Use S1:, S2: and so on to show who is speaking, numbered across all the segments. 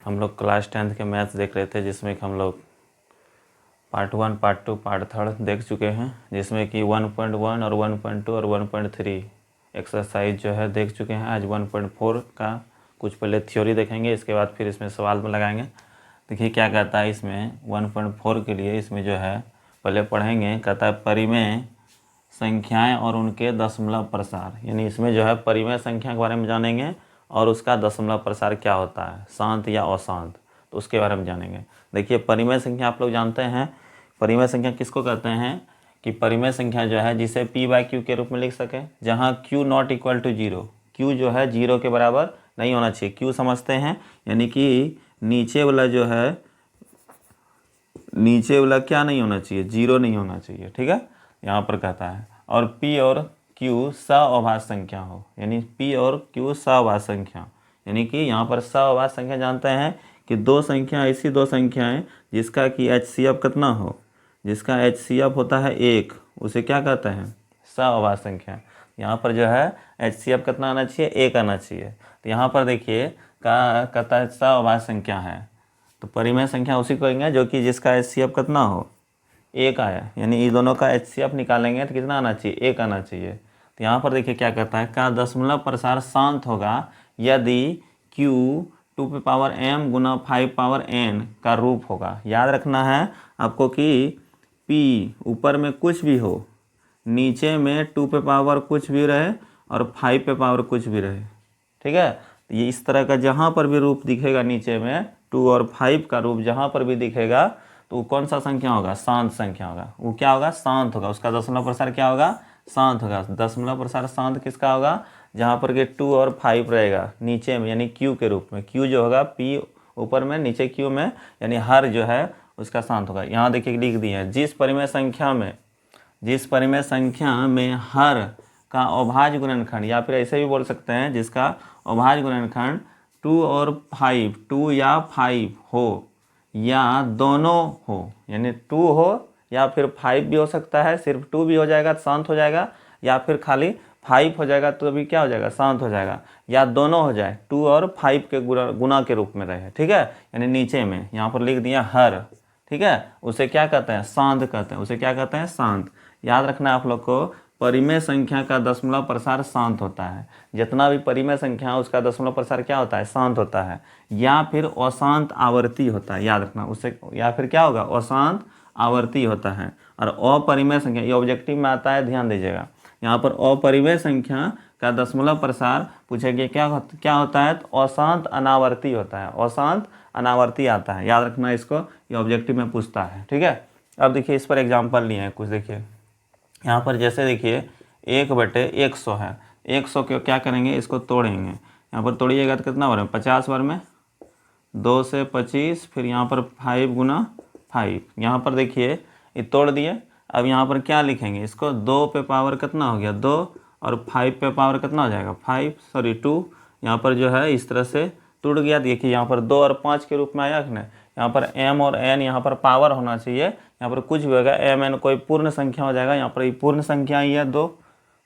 S1: हम लोग class 10th के मैथ्स देख रहे थे, जिसमें कि हम लोग पार्ट 1, पार्ट 2, पार्ट 3 देख चुके हैं, जिसमें कि 1.1 और 1.2 और 1.3 एक्सरसाइज जो है देख चुके हैं। आज 1.4 का कुछ पहले थ्योरी देखेंगे, इसके बाद फिर इसमें सवाल में लगाएंगे। देखिए क्या कहता है इसमें 1.4 के लिए। इसमें जो है पहले पढ़ेंगे, कहता है परिमेय संख्याएं और उनके दशमलव प्रसार, यानी इसमें जो है परिमेय संख्या के बारे में जानेंगे और उसका दशमलव प्रसार क्या होता है, शांत या अशांत, तो उसके बारे में जानेंगे। देखिए परिमेय संख्या आप लोग जानते हैं, परिमेय संख्या किसको कहते हैं कि परिमेय संख्या जो है जिसे p/q के रूप में लिख सके, जहाँ q not equal to 0, q जो है 0 के बराबर नहीं होना चाहिए। q समझते हैं यानी कि नीचे वाला जो है, नीचे वाला क्या नहीं होना चाहिए, 0 नहीं होना चाहिए, ठीक है, यहाँ पर कहता है। और p और q सअभाज्य संख्या हो, यानी p और q सअभाज्य संख्या, यानी कि यहाँ पर सअभाज्य संख्या जानते हैं कि दो संख्या, ऐसी दो संख्याएं जिसका कि HCF कितना हो, जिसका HCF होता है 1, उसे क्या कहते हैं, सअभाज्य संख्या। यहाँ पर जो है HCF कितना आना चाहिए, 1 आना चाहिए। तो यहाँ पर देखिए कहता है सअभाज्य संख्या है, तो परिमेय संख्या उसी को कहेंगे जो कि जिसका HCF कितना हो, 1 आया, यानी इन दोनों का HCF निकालेंगे तो कितना आना चाहिए, 1 आना चाहिए। तो यहाँ पर देखिए क्या कहता है, का दशमलव प्रसार शांत होगा यदि Q 2m गुना 5n का रूप होगा। याद रखना है आपको कि P ऊपर में कुछ भी हो, नीचे में 2 कुछ भी रहे और 5 कुछ भी रहे, ठीक है। तो ये इस तरह का जहाँ पर भी रूप दिखेगा, नीचे में 2 और 5 का रूप जहाँ पर भी दिखेगा, तो वो कौन सा संख्या होगा, शांत संख्या होगा। वो क्या होगा, शांत होगा, उसका दशमलव प्रसार क्या होगा, शांत होगा। दशमलव प्रसार शांत किसका होगा, जहाँ पर कि 2 और 5 रहेगा नीचे में, यानी Q के रूप में। Q जो होगा P ऊपर में, नीचे Q में, यानी हर जो है उसका शांत होगा। यहाँ देखिए लिख दिए हैं, जिस परिमेय संख्या में हर का अभाज्य गुणनखंड, या फिर ऐसे भी बोल सकते हैं जिसका अभाज्य गुणनखंड 2 और 5, 2 या 5 हो या दोनों हो, यानी 2 हो या फिर 5 भी हो सकता है, सिर्फ 2 भी हो जाएगा तो शांत हो जाएगा, या फिर खाली 5 हो जाएगा तो भी क्या हो जाएगा, शांत हो जाएगा, या दोनों हो जाए, 2 और 5 के गुना के रूप में रहे, ठीक है। यानी नीचे में यहाँ पर लिख दिया हर, ठीक है, उसे क्या कहते हैं, शांत कहते हैं, उसे क्या कहते हैं, शांत। याद रखना है आप लोग को, परिमेय संख्या का दशमलव प्रसार शांत होता है। जितना भी परिमेय संख्या है उसका दशमलव प्रसार क्या होता है, शांत होता है, या फिर अशांत आवर्ती होता है। याद रखना उससे, या फिर क्या होगा, अशांत आवर्ती होता है। और अपरिमेय संख्या, ये ऑब्जेक्टिव में आता है, ध्यान दीजिएगा। यहाँ पर अपरिमेय संख्या का दशमलव प्रसार पूछेंगे क्या होता है, तो अशांत अनावर्ती होता है, अशांत अनावर्ती आता है। याद रखना इसको, ये ऑब्जेक्टिव में पूछता है, ठीक है। अब देखिए इस पर एग्जाम्पल लिए हैं कुछ। देखिए यहाँ पर जैसे देखिए 1/100 है, 100 को क्या करेंगे, इसको तोड़ेंगे। यहाँ पर तोड़िएगा तो कितना बार में, 50 बार में, 2 से 25, फिर यहाँ पर 5 गुना 5। यहाँ पर देखिए ये तोड़ दिए। अब यहाँ पर क्या लिखेंगे, इसको 2 पे पावर कितना हो गया, 2, और 5 पे पावर कितना हो जाएगा, 2। यहाँ पर जो है इस तरह से टूट गया। देखिए यहाँ पर 2 और 5 के रूप में आया कि नहीं। यहाँ पर m और n यहाँ पर पावर होना चाहिए, यहाँ पर कुछ भी होगा, m n कोई पूर्ण संख्या हो जाएगा। यहाँ पर ये पूर्ण संख्या ही है 2,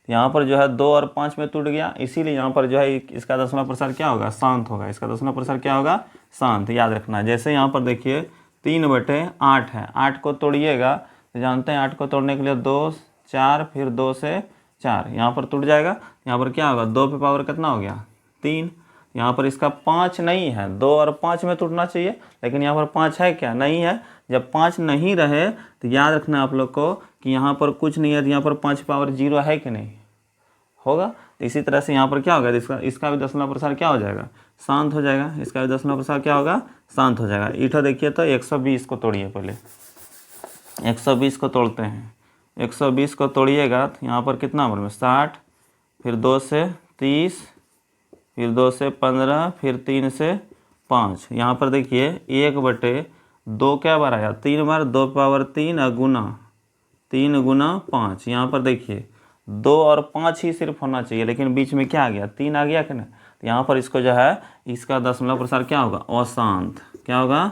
S1: यहाँ पर जो है 2 और 5 में टूट गया, इसीलिए यहाँ पर जो है इसका दशमलव प्रसार क्या होगा, शांत होगा। इसका दशमलव प्रसार क्या होगा, शांत। याद रखना है। जैसे यहाँ पर देखिए 3/8 है, 8 को तोड़िएगा तो जानते हैं 8 को तोड़ने के लिए 2, 4, फिर 2 से 4, यहाँ पर टूट जाएगा। यहाँ पर क्या होगा, 2 पे पावर कितना हो गया, 3। यहाँ पर इसका 5 नहीं है, 2 और 5 में टूटना चाहिए, लेकिन यहाँ पर 5 है क्या, नहीं है। जब 5 नहीं रहे तो याद रखना आप लोग को कि यहाँ पर कुछ नहीं है, तो यहाँ पर 5 पावर 0 है कि नहीं, होगा। तो इसी तरह से यहाँ पर क्या होगा, इसका भी दशमलव प्रसार क्या हो जाएगा, शांत हो जाएगा। इसका भी दशमलव प्रसार क्या होगा, शांत हो जाएगा। ईठो देखिए तो 120 को तोड़िए, पहले 120 को तोड़ते हैं। 120 को तोड़िएगा तो यहाँ पर कितना बार में, 60, फिर 2 से 30, फिर 2 से 15, फिर 3 से 5। यहाँ पर देखिए 1/2 क्या बार आया, 3 बार, 2 पावर 3 और गुना 3 गुना 5। यहाँ पर देखिए 2 और 5 ही सिर्फ होना चाहिए, लेकिन बीच में क्या आ गया, 3 आ गया कि नहीं। तो यहाँ पर इसको जो है, इसका दशमलव प्रसार क्या होगा, अशांत। क्या होगा,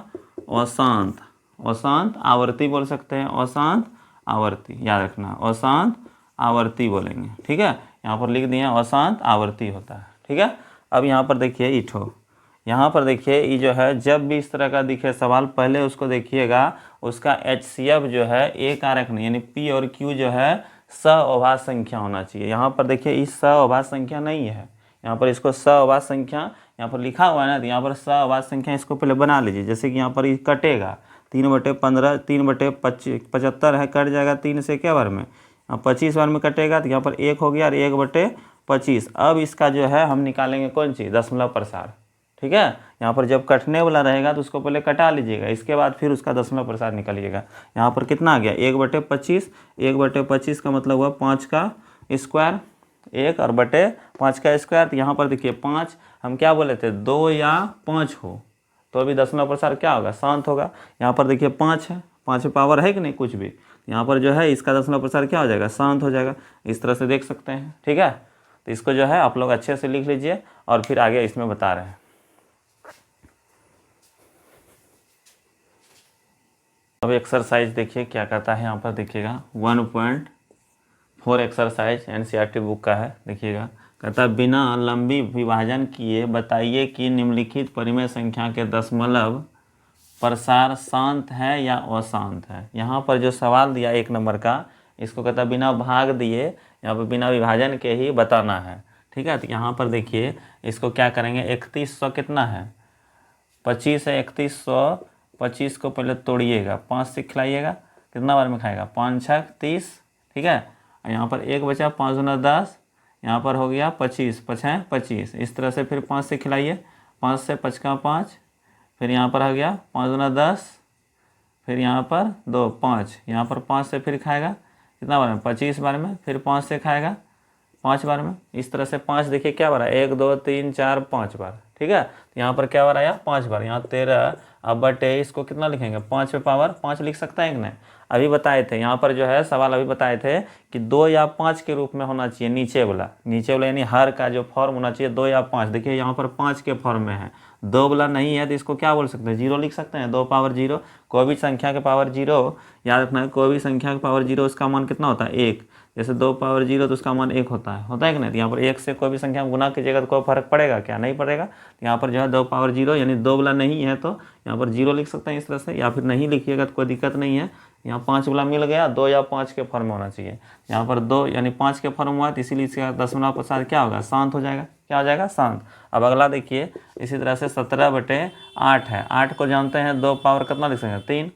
S1: अशांत। अशांत आवर्ती बोल सकते हैं, अशांत आवर्ती। याद रखना, अशांत आवर्ती बोलेंगे, ठीक है। यहाँ पर लिख दिए अशांत आवर्ती होता है, ठीक है। अब यहाँ पर देखिए ईठो यहाँ पर देखिए ये जो है जब भी इस तरह का दिखे सवाल पहले उसको देखिएगा, उसका HCF जो है ए कारक नहीं, यानी P और Q जो है सअभाज्य संख्या होना चाहिए। यहाँ पर देखिए इस सअभाज्य संख्या नहीं है, यहाँ पर इसको सअभाज्य संख्या यहाँ पर लिखा हुआ है ना, तो यहाँ पर सअभाज्य संख्या इसको पहले बना लीजिए। जैसे कि यहाँ पर ये कटेगा 3/15, 3/75 है, कट जाएगा 3 से क्या बार में, 25 बार में कटेगा, तो यहाँ पर 1 हो गया और 1/25। अब इसका जो है हम निकालेंगे कौन सी, दशमलव प्रसार। ठीक है, यहाँ पर जब कटने वाला रहेगा तो उसको पहले कटा लीजिएगा, इसके बाद फिर उसका दशमलव प्रसार निकालिएगा। यहाँ पर कितना आ गया 1/25, 1/25 का मतलब हुआ 5 का स्क्वायर, 1 और बटे 5 का स्क्वायर। तो यहाँ पर देखिए 5 हम क्या बोले थे, 2 या 5 हो तो अभी दशमलव प्रसार क्या होगा, शांत होगा। यहाँ पर देखिए 5 है, 5 पावर है कि नहीं कुछ भी, यहाँ पर जो है इसका दशमलव प्रसार क्या हो जाएगा, शांत हो जाएगा। इस तरह से देख सकते हैं। ठीक है, तो इसको जो है आप लोग अच्छे से लिख लीजिए और फिर आगे इसमें बता रहे हैं। अब एक्सरसाइज देखिए क्या कहता है, यहाँ पर देखिएगा 1.4 एक्सरसाइज NCERT बुक का है। देखिएगा कहता है बिना लंबी विभाजन किए बताइए कि निम्नलिखित परिमेय संख्या के दशमलव प्रसार शांत है या अशांत है। यहाँ पर जो सवाल दिया 1 नंबर का, इसको कहता है बिना भाग दिए, यहाँ पर बिना विभाजन के ही बताना है। ठीक है, तो यहाँ पर देखिए इसको क्या करेंगे, 3100 कितना है, 25 है, 3125 को पहले तोड़िएगा, 5 से खिलाइएगा, कितना बार में खाएगा, 5 6 30। ठीक है, यहाँ पर 1 बचा, 5 दूना 10, यहाँ पर हो गया 25, 5 है 25। इस तरह से फिर 5 से खिलाइए, 5 से 5 का 5, फिर यहाँ पर आ गया 5 दूना 10, फिर यहाँ पर 2 5, यहाँ पर 5 से फिर खाएगा कितना बार में, 25 बार में, फिर 5 से खाएगा 5 बार में। इस तरह से 5 देखिए क्या बार है, 1 2 3 4 5 बार। ठीक है, तो यहाँ पर क्या बार आया, 5 बार। यहाँ 13 अब बटे इसको कितना लिखेंगे, 5 पे पावर 5 लिख सकता है कि नहीं। अभी बताए थे यहाँ पर जो है सवाल अभी बताए थे कि 2 या 5 के रूप में होना चाहिए, नीचे वाला यानी हर का जो फॉर्म होना चाहिए 2 या 5। देखिए यहाँ पर 5 के फॉर्म में है, 2 वाला नहीं है, तो इसको क्या बोल सकते हैं, 0 लिख सकते हैं। 2 पावर 0, कोई भी संख्या के पावर 0 याद रखना है, कोई भी संख्या के पावर 0 उसका मान कितना होता है, 1। जैसे 2 पावर 0 तो उसका मान 1 होता है कि नहीं। तो यहाँ पर 1 से कोई भी संख्या में गुना कीजिएगा तो कोई फर्क पड़ेगा क्या, नहीं पड़ेगा। तो यहाँ पर जो है 2 पावर 0 यानी 2 वाला नहीं है, तो यहाँ पर 0 लिख सकते हैं इस तरह से, या फिर नहीं लिखिएगा तो कोई दिक्कत नहीं है। यहाँ 5 वाला मिल गया, 2 या 5 के फॉर्म में होना चाहिए। यहाँ पर 2 यानी 5 के फॉर्म हुआ, तो इसीलिए इसका दशमलव प्रसार क्या होगा, शांत हो जाएगा। क्या हो जाएगा, शांत। अब अगला देखिए इसी तरह से 17/8 है, 8 को जानते हैं 2 पावर कितना लिख सकते हैं, 3।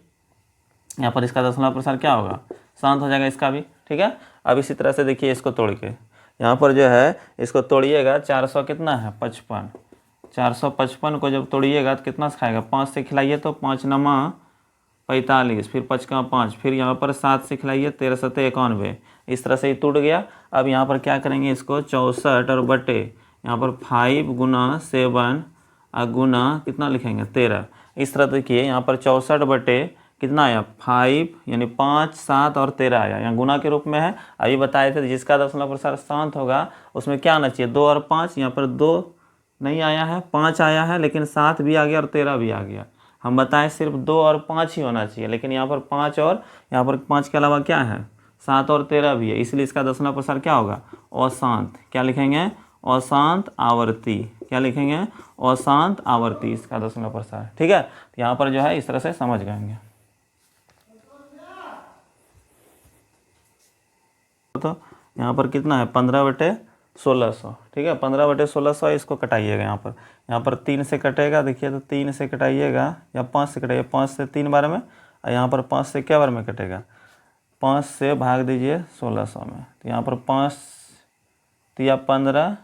S1: यहाँ पर इसका दशमलव प्रसार क्या होगा, शांत हो जाएगा इसका भी। ठीक है, अब इसी तरह से देखिए इसको तोड़ के, यहाँ पर जो है इसको तोड़िएगा, 400 कितना है 55, 455 को जब तोड़िएगा तो कितना से खाएगा, 5 से खिलाइए तो 5 नमा 45, फिर 5 का 5, फिर यहाँ पर 7 से खिलाइए, 13 7 91। इस तरह से ही टूट गया। अब यहाँ पर क्या करेंगे, इसको 64 और बटे यहाँ पर 5 गुना 7 गुना कितना लिखेंगे 13। इस तरह देखिए यहाँ पर 64 बटे कितना आया 5, यानी 5 7 और 13 आया, यहाँ गुना के रूप में है। अभी बताए थे जिसका दशमलव प्रसार शांत होगा उसमें क्या आना चाहिए, 2 और 5। यहाँ पर 2 नहीं आया है, 5 आया है, लेकिन 7 भी आ गया और 13 भी आ गया। हम बताएं सिर्फ 2 और 5 ही होना चाहिए, लेकिन यहाँ पर 5 और यहाँ पर 5 के अलावा क्या है, 7 और 13 भी है, इसलिए इसका दशमलव प्रसार क्या होगा, अशांत। क्या लिखेंगे, अशांत आवर्ती। क्या लिखेंगे, अशांत आवर्ती इसका दशमलव प्रसार। ठीक है, तो यहाँ पर जो है इस तरह से समझ गएंगे। तो यहाँ पर कितना है 15/1600। ठीक है, 15/1600 इसको कटाइएगा। यहाँ पर 3 से कटेगा, देखिए तो 3 से कटाइएगा या 5 से कटाइएगा, 5 से 3 बार में, और यहाँ पर 5 से क्या बार में कटेगा, 5 से भाग दीजिए 1600 में। तो यहाँ पर 5 या 15,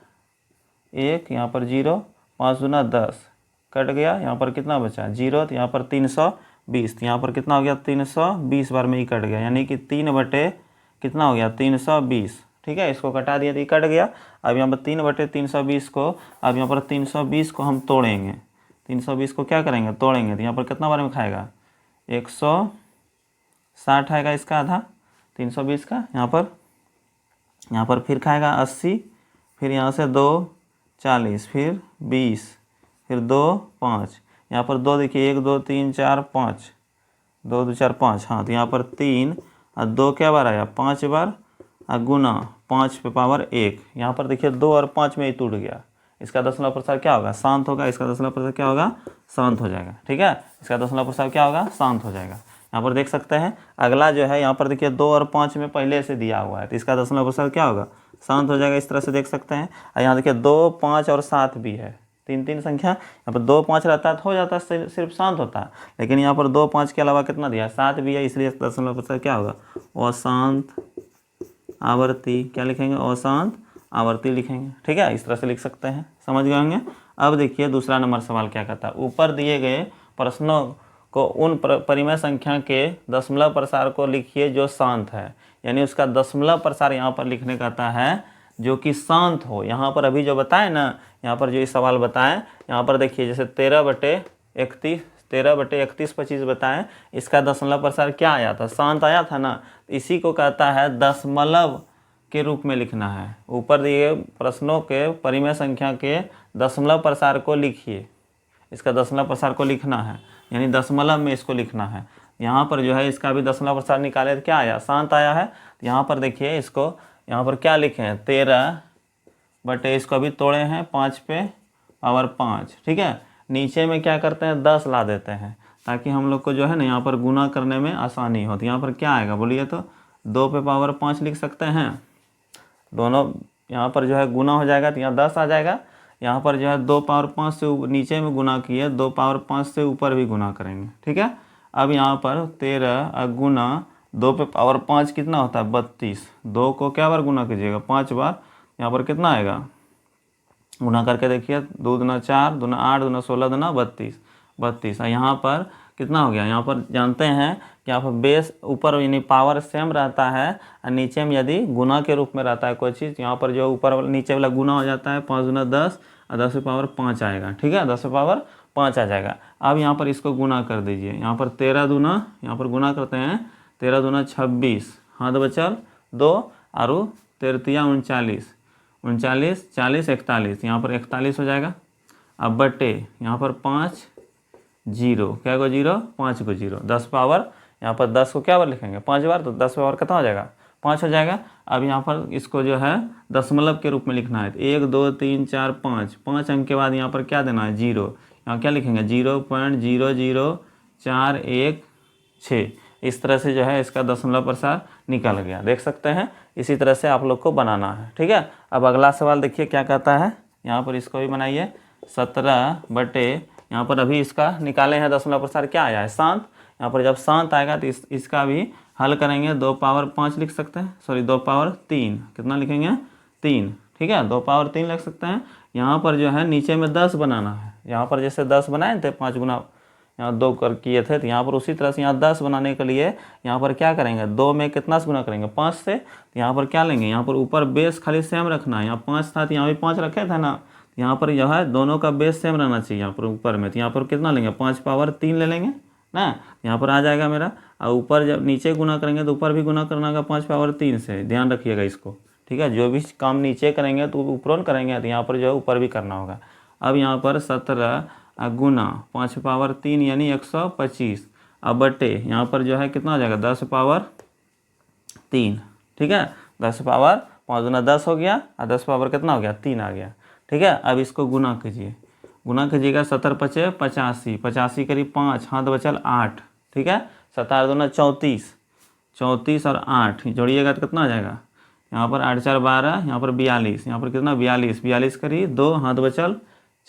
S1: 1 यहाँ पर 0, 5 दूना 10 कट गया, यहाँ पर कितना बचा 0, तो यहाँ पर 320, तो यहाँ पर कितना हो गया 320 बार में ही कट गया, यानी कि 3 बटे कितना हो गया 320। ठीक है, इसको कटा दिया तो ये कट गया। अब यहाँ पर 3/320 को, अब यहाँ पर 320 को हम तोड़ेंगे, 320 को क्या करेंगे, तोड़ेंगे, तो यहाँ पर कितना बार में खाएगा 160 आएगा इसका आधा 320 का। यहाँ पर फिर खाएगा 80, फिर यहाँ से 2 40, फिर 20, फिर 2 5, यहाँ पर 2 देखिए 1 2 3 4 5, 2 2 4 5, हाँ, तो यहाँ पर 3 और 2 क्या बार आया 5 बार, और गुना 5 पे पावर 1। यहाँ पर देखिए 2 और 5 में ही टूट गया, इसका दशमलव प्रसार क्या होगा, शांत होगा, इसका दशमलव प्रसार क्या होगा, शांत हो जाएगा। ठीक है, इसका दशमलव प्रसार क्या होगा, शांत हो जाएगा। यहाँ पर देख सकते हैं अगला जो है यहाँ पर देखिए 2 और 5 में पहले से दिया हुआ है, तो इसका दशमलव प्रसार क्या होगा, शांत हो जाएगा। इस तरह से देख सकते हैं। और यहाँ देखिए 2, 5 और 7 भी है, 3 संख्या। यहाँ पर 2, 5 रहता है तो हो जाता है, सिर्फ शांत होता है। लेकिन यहाँ पर 2, 5 के अलावा कितना दिया है, 7 भी है, इसलिए इसका दशमलव प्रसार क्या होगा, अशांत आवर्ती। क्या लिखेंगे, अशांत आवर्ती लिखेंगे। ठीक है, इस तरह से लिख सकते हैं, समझ गए होंगे। अब देखिए दूसरा नंबर सवाल क्या कहता है, ऊपर दिए गए प्रश्नों को उन परिमेय संख्या के दशमलव प्रसार को लिखिए जो शांत है। यानी उसका दशमलव प्रसार यहाँ पर लिखने कहता है जो कि शांत हो। यहाँ पर अभी जो बताए ना, यहाँ पर जो ये सवाल बताएं, यहाँ पर देखिए जैसे 13/31 25 बताएं, इसका दशमलव प्रसार क्या आया था, शांत आया था ना। इसी को कहता है दशमलव के रूप में लिखना है। ऊपर दिए प्रश्नों के परिमेय संख्या के दशमलव प्रसार को लिखिए, इसका दशमलव प्रसार को लिखना है, यानी दशमलव में इसको लिखना है। यहाँ पर जो है इसका भी दशमलव प्रसार निकाले तो क्या आया, शांत आया है। तो यहाँ पर देखिए इसको यहाँ पर क्या लिखे हैं, 13 इसको अभी तोड़े हैं 5 पे पावर 5। ठीक है, नीचे में क्या करते हैं 10 ला देते हैं ताकि हम लोग को जो है ना यहाँ पर गुना करने में आसानी हो। तो यहाँ पर क्या आएगा बोलिए, तो 2 पे पावर 5 लिख सकते हैं। दोनों यहाँ पर जो है गुना हो जाएगा तो यहाँ 10 आ जाएगा। यहाँ पर जो है 2 पावर 5 से नीचे में गुना किए, 2 पावर 5 से ऊपर भी गुना करेंगे। ठीक है, अब यहाँ पर 13 गुना 2 पे पावर 5 कितना होता है 32। 2 को क्या बार गुना कीजिएगा, 5 बार। यहाँ पर कितना आएगा, गुना करके देखिए, 2 दूना 4, दूना 8, दूना 16, दूना 32। और यहाँ पर कितना हो गया, यहाँ पर जानते हैं कि यहाँ पर बेस ऊपर यानी पावर सेम रहता है और नीचे में यदि गुना के रूप में रहता है कोई चीज़, यहाँ पर जो ऊपर नीचे वाला गुना हो जाता है, 5 दूना 10 और 10 पे पावर 5 आएगा। ठीक है, 10 पे पावर 5 आ जाएगा। अब यहाँ पर इसको गुना कर दीजिए, यहाँ पर 13 दूना, यहाँ पर गुना करते हैं 13 दूना 26, हाथ बचल 2 और 13 39, 39 40 41, यहाँ पर 41 हो जाएगा। अब बटे यहाँ पर 5 0, क्या को 0, 5 को 0, 10 पावर, यहाँ पर 10 को क्या बार लिखेंगे 5 बार, तो 10 पावर कितना हो जाएगा 5 हो जाएगा। अब यहाँ पर इसको जो है दशमलव के रूप में लिखना है, 1 2 3 4 5 अंक के बाद यहाँ पर क्या देना है 0, यहाँ क्या लिखेंगे 0.00416। इस तरह से जो है इसका दशमलव प्रसार निकल गया, देख सकते हैं। इसी तरह से आप लोग को बनाना है। ठीक है, अब अगला सवाल देखिए क्या कहता है, यहाँ पर इसको भी बनाइए। 17 यहाँ पर अभी इसका निकाले हैं दशमलव प्रसार क्या आया है, शांत। यहाँ पर जब शांत आएगा तो इसका भी हल करेंगे, 2 पावर 5 लिख सकते हैं, सॉरी 2 पावर 3, कितना लिखेंगे 3। ठीक है, 2 पावर 3 लिख सकते हैं। यहाँ पर जो है नीचे में 10 बनाना है, यहाँ पर जैसे 10 बनाए थे 5 गुना यहाँ 2 कर किए थे, तो यहाँ पर उसी तरह से यहाँ 10 बनाने के लिए यहाँ पर क्या करेंगे, 2 में कितना से गुना करेंगे 5 से। तो यहाँ पर क्या लेंगे, यहाँ पर ऊपर बेस खाली सेम रखना है, यहाँ 5 था तो यहाँ भी 5 रखे थे ना, यहाँ पर जो है दोनों का बेस सेम रहना चाहिए यहाँ पर ऊपर में। तो यहाँ पर कितना लेंगे 5 पावर 3 ले लेंगे ना, यहाँ पर आ जाएगा मेरा। और ऊपर जब नीचे गुना करेंगे तो ऊपर भी गुना करना होगा 5 पावर 3 से, ध्यान रखिएगा इसको। ठीक है, जो भी काम नीचे करेंगे तो ऊपर करेंगे तो यहाँ पर जो है ऊपर भी करना होगा। अब यहाँ पर 17 गुना 5 पावर 3 यानी 125, अब बटे यहाँ पर जो है कितना हो जाएगा 10 पावर 3। ठीक है, 10 पावर 5 गुना 10 हो गया और 10 पावर कितना हो गया 3 आ गया। ठीक है, अब इसको गुना कीजिए, गुना कीजिएगा 17 5 85, 85 करीब 5, हाथ बचल 8। ठीक है, 17 दूना 34, 34 और 8 जोड़िएगा तो कितना आ जाएगा, यहाँ पर 8 4 12, यहाँ पर 42, यहाँ पर कितना 42, 42 करीब 2, हाथ बचल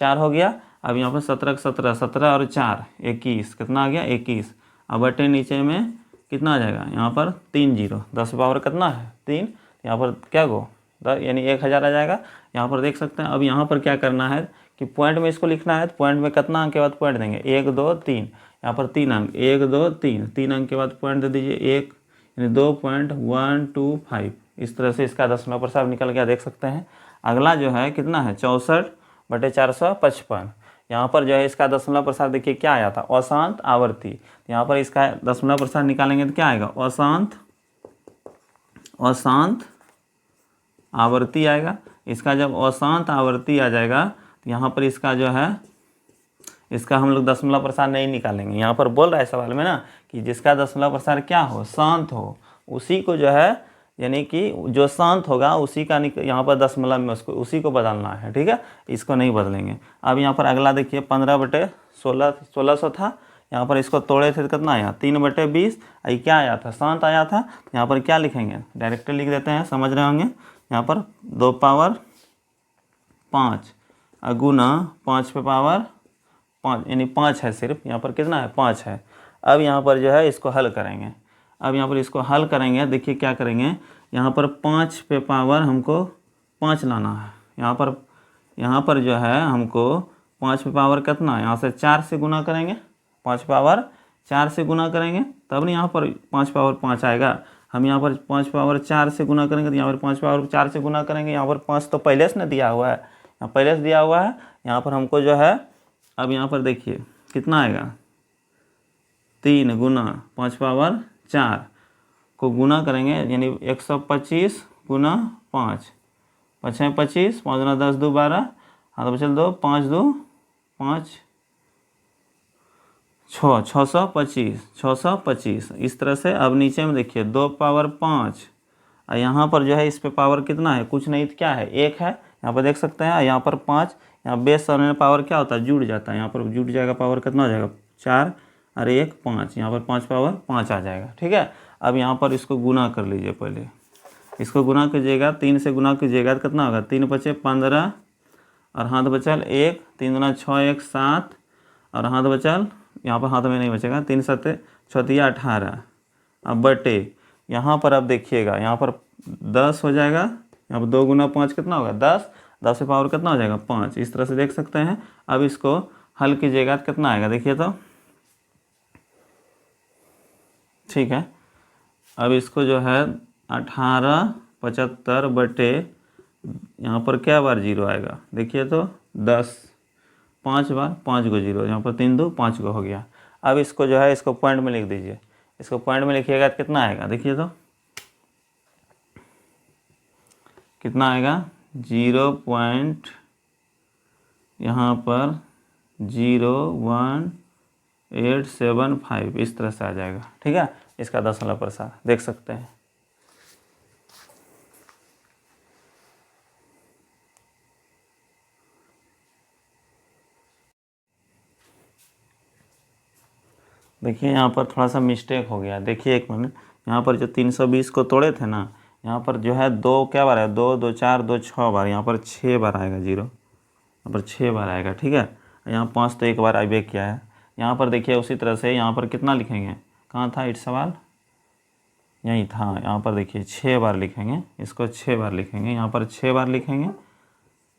S1: 4 हो गया। अब यहाँ पर 17 17, 17 और 4 21, कितना आ गया 21। अब बटे नीचे में कितना आ जाएगा, यहाँ पर 3 0, 10 पावर कितना है 3, यहाँ पर क्या गो यानी 1000 आ जाएगा। यहाँ पर देख सकते हैं। अब यहाँ पर क्या करना है कि पॉइंट में इसको लिखना है, तो पॉइंट में कितना अंक के बाद पॉइंट देंगे 1 2 3, यहाँ पर 3 अंक 1 2 3, 3 अंक के बाद पॉइंट दे दीजिए 1, यानी 2.125। इस तरह से इसका दशमलव प्रसार निकल गया, देख सकते हैं। अगला जो है कितना है 64/455। यहाँ पर जो है इसका दशमलव प्रसार देखिए क्या आया था, अशांत आवर्ती। यहाँ पर इसका दशमलव प्रसार निकालेंगे तो क्या आएगा, अशांत आवर्ती आएगा। इसका जब अशांत आवर्ती आ जाएगा तो यहाँ पर इसका जो है इसका हम लोग दशमलव प्रसार नहीं निकालेंगे। यहाँ पर बोल रहा है सवाल में ना कि जिसका दशमलव प्रसार क्या हो, शांत हो, उसी को जो है यानी कि जो शांत होगा उसी का यहाँ पर दशमलव में उसको उसी को बदलना है, ठीक है, इसको नहीं बदलेंगे। अब यहाँ पर अगला देखिए 15/16 1600 था, यहाँ पर इसको तोड़े थे तो कितना आया 3/20। ये क्या आया था, शांत आया था। यहाँ पर क्या लिखेंगे, डायरेक्टली लिख देते हैं, समझ रहे होंगे। यहाँ पर 2 पावर 5 गुना 5 पे पावर 5, यानी 5 है सिर्फ, यहाँ पर कितना है 5 है। अब यहाँ पर जो है इसको हल करेंगे। अब यहाँ पर इसको हल करेंगे, देखिए क्या करेंगे, यहाँ पर 5 पे पावर हमको 5 लाना है। यहाँ पर जो है हमको 5 पे पावर कितना, यहाँ से 4 से गुना करेंगे, 5 पावर 4 से गुना करेंगे तब नहीं यहाँ पर 5 पावर 5 आएगा। हम यहाँ पर 5 पावर 4 से गुना करेंगे तो यहाँ पर 5 पावर 4 से गुना करेंगे। यहाँ पर 5 तो पहले से ना दिया हुआ है, यहाँ पहले से दिया हुआ है। यहाँ पर हमको जो है, अब यहाँ पर देखिए कितना आएगा, 3 गुना 5 पावर 4 को गुना करेंगे, यानी 125 गुना 5, 5 है 25, 5 गुना 10 2 12, हाथ बचल 2, 5 2 5 6, 625 इस तरह से। अब नीचे में देखिए 2 पावर 5, और यहाँ पर जो है इस पे पावर कितना है, कुछ नहीं तो क्या है 1 है, यहाँ पर देख सकते हैं। यहाँ पर 5, यहाँ बेस और पावर क्या होता है, जुड़ जाता है, यहाँ पर जुड़ जाएगा, पावर कितना हो जाएगा 4 और 1 5, यहाँ पर 5 पावर 5 आ जाएगा, ठीक है। अब यहाँ पर इसको गुना कर लीजिए, पहले इसको गुना कीजिएगा, 3 से गुना कीजिएगा तो कितना होगा, 3 बचे 15 और हाथ बचल 1, 3 गुना 6 1 7 और हाथ बचल, यहाँ पर हाथ में नहीं बचेगा, 3 7 6 18। अब बटे यहाँ पर, अब देखिएगा यहाँ पर 10 हो जाएगा, यहाँ पर 2 गुना 5 कितना होगा 10, 10 पे पावर कितना हो जाएगा 5, इस तरह से देख सकते हैं। अब इसको हल कीजिएगा तो कितना आएगा, देखिए तो, ठीक है। अब इसको जो है 1875 बटे, यहाँ पर क्या बार जीरो आएगा, देखिए तो 10, 5 बार 5 को जीरो, यहाँ पर 3 2 5 को हो गया। अब इसको जो है इसको पॉइंट में लिख दीजिए, इसको पॉइंट में लिखिएगा तो कितना आएगा, देखिए तो कितना आएगा 0. यहाँ पर 01875 इस तरह से आ जाएगा, ठीक है। इसका दशमलव प्रसार देख सकते हैं। देखिए यहाँ पर थोड़ा सा मिस्टेक हो गया, देखिए एक मिनट, यहाँ पर जो 320 को तोड़े थे ना, यहाँ पर जो है 2 क्या बार है, 2 2 4 2 6 बार, यहाँ पर 6 बार आएगा जीरो, यहाँ पर 6 बार आएगा, ठीक है। यहाँ 5 तो एक बार आइबे किया है। यहाँ पर देखिए उसी तरह से यहाँ पर कितना लिखेंगे, कहाँ था इट सवाल, यही था। यहाँ पर देखिए 6 बार लिखेंगे, इसको 6 बार लिखेंगे, यहाँ पर 6 बार लिखेंगे,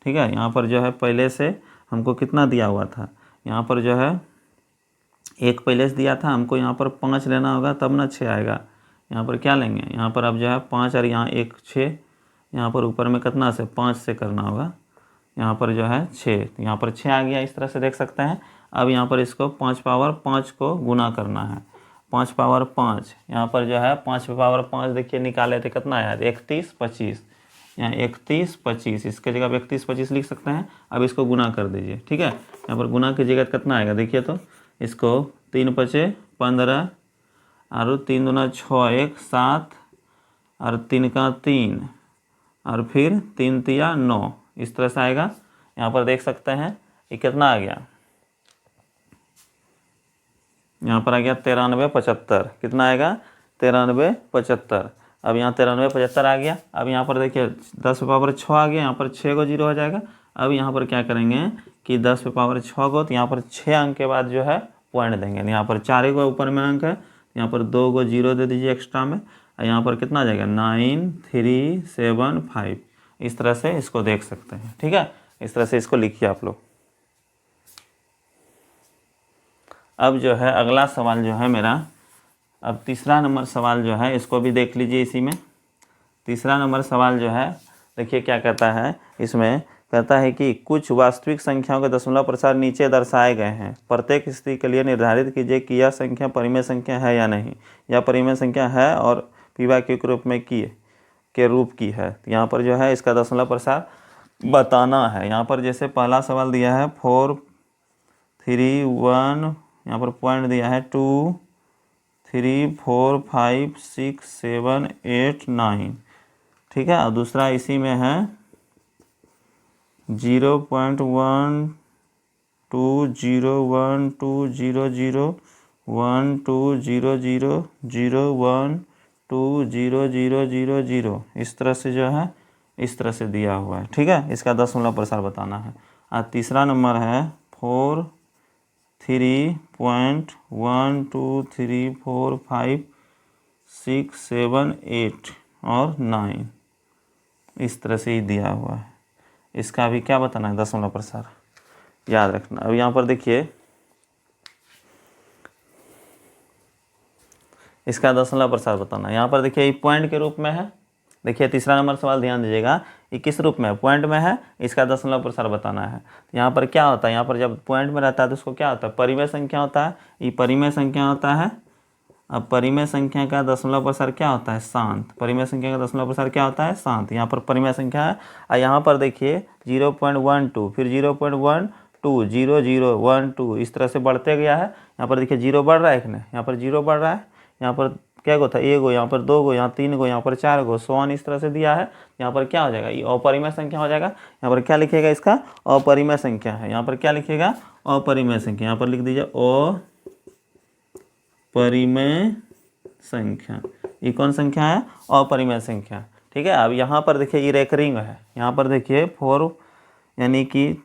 S1: ठीक है। यहाँ पर जो है पहले से हमको कितना दिया हुआ था, यहाँ पर जो है 1 पहले से दिया था हमको, यहाँ पर 5 लेना होगा तब ना 6 आएगा। यहाँ पर क्या लेंगे, यहाँ पर अब जो है 5 और यहाँ 1 6, यहाँ पर ऊपर में कितना से 5 से करना होगा, यहाँ पर जो है 6, तो यहाँ पर 6 आ गया, इस तरह से देख सकते हैं। अब यहाँ पर इसको 5 पावर 5 को गुना करना है, 5 पावर 5, यहाँ पर जो है 5 पावर 5 देखिए निकाले थे कितना आया 31 25, यहाँ 31 25, इसके जगह पर 31 25 लिख सकते हैं। अब इसको गुना कर दीजिए, ठीक है। यहाँ पर गुना कीजिएगा तो कितना आएगा, देखिए तो इसको 3 5 15 और 3 दूना 6 1 7 और 3 का 3 और फिर 3 3 9, इस तरह से आएगा। यहाँ पर देख सकते हैं ये कितना आ गया, यहाँ पर आ गया 93 75, कितना आएगा 93 75। अब यहाँ 93 75 आ गया। अब यहाँ पर देखिए 10 पे पावर 6 आ गया, यहाँ पर 6 को जीरो हो जाएगा। अब यहाँ पर क्या करेंगे कि 10 पे पावर 6 को, तो यहाँ पर 6 अंक के बाद जो है पॉइंट देंगे, यहाँ पर 4 को ऊपर में अंक है, यहाँ पर 2 को जीरो दे दीजिए एक्स्ट्रा में, और यहाँ पर कितना आ जाएगा 9 3 7 5, इस तरह से इसको देख सकते हैं, ठीक है। इस तरह से इसको लिखिए आप लोग। अब जो है अगला सवाल जो है मेरा, अब तीसरा नंबर सवाल जो है इसको भी देख लीजिए। इसी में तीसरा नंबर सवाल जो है देखिए क्या कहता है, इसमें कहता है कि कुछ वास्तविक संख्याओं के दशमलव प्रसार नीचे दर्शाए गए हैं, प्रत्येक स्थिति के लिए निर्धारित कीजिए कि यह संख्या परिमेय संख्या है या नहीं, यह परिमेय संख्या है और पीवा के रूप में के रूप की है। तो यहाँ पर जो है इसका दशमलव प्रसार बताना है। यहाँ पर जैसे पहला सवाल दिया है 4 3 1, यहाँ पर पॉइंट दिया है 2 3 4 5 6 7 8 9, ठीक है। और दूसरा इसी में है 0.120001200001200000 इस तरह से जो है इस तरह से दिया हुआ है। ठीक है, इसका दशमलव प्रसार बताना है। और तीसरा नंबर है 43.1234567 और 9 इस तरह से ही दिया हुआ है। इसका भी क्या बताना है, दशमलव प्रसार याद रखना। अब यहाँ पर देखिए इसका दशमलव प्रसार बताना है। यहाँ पर देखिए ये पॉइंट के रूप में है। देखिए तीसरा नंबर सवाल ध्यान दीजिएगा, ये किस रूप में है, पॉइंट में है, इसका दशमलव प्रसार बताना है। तो यहाँ पर क्या होता है, यहाँ पर जब पॉइंट में रहता है तो उसको क्या होता है, परिमेय संख्या होता है, ये परिमेय संख्या होता है। अब परिमेय संख्या का दशमलव प्रसार क्या होता है, शांत। परिमेय संख्या का दशमलव प्रसार क्या होता है, शांत। यहाँ पर परिमेय संख्या है। और यहाँ पर देखिए 0.12 फिर 0.12 0 0 1 2 इस तरह से बढ़ते गया है। यहाँ पर देखिए 0 बढ़ रहा है, एक ने यहाँ पर 0 बढ़ रहा है, यहाँ पर क्या गो था, 1 गो, यहाँ पर 2 गो, यहाँ 3 गो, यहाँ पर 4 गो, सोन इस तरह से दिया है। यहाँ पर क्या हो जाएगा, ये अपरिमेय संख्या हो जाएगा। यहाँ पर क्या लिखिएगा, इसका अपरिमेय संख्या है। यहाँ पर क्या लिखिएगा, अपरिमेय संख्या। यहाँ पर लिख दीजिए अपरिमेय संख्या। ये कौन संख्या है, अपरिमेय संख्या। ठीक है। अब यहाँ पर देखिए ये रेकरिंग है। यहाँ पर देखिए 4 यानी कि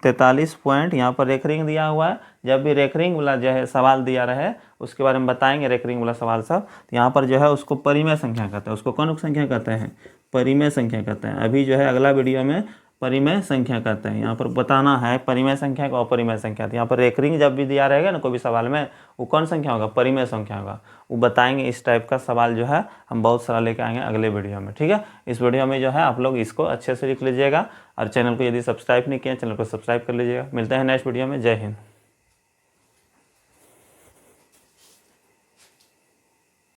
S1: 43 पॉइंट यहाँ पर रेकरिंग दिया हुआ है। जब भी रेकरिंग वाला जो है सवाल दिया रहे उसके बारे में बताएंगे, रेकरिंग वाला सवाल सब। तो यहाँ पर जो है उसको परिमेय संख्या कहते हैं। उसको कौन संख्या कहते हैं, परिमेय संख्या कहते हैं। अभी जो है अगला वीडियो में परिमेय संख्या कहते हैं। यहाँ पर बताना है परिमेय संख्या को अपरिमेय संख्या। तो यहाँ पर रेकरिंग जब भी दिया रहेगा ना कोई भी सवाल में, वो कौन संख्या होगा, परिमेय संख्या होगा। वो बताएंगे। इस टाइप का सवाल जो है हम बहुत सारा लेके आएंगे अगले वीडियो में। ठीक है, इस वीडियो में जो है आप लोग इसको अच्छे से लिख लीजिएगा। और चैनल को यदि सब्सक्राइब नहीं किया, चैनल को सब्सक्राइब कर लीजिएगा। मिलते हैं नेक्स्ट वीडियो में। जय हिंद।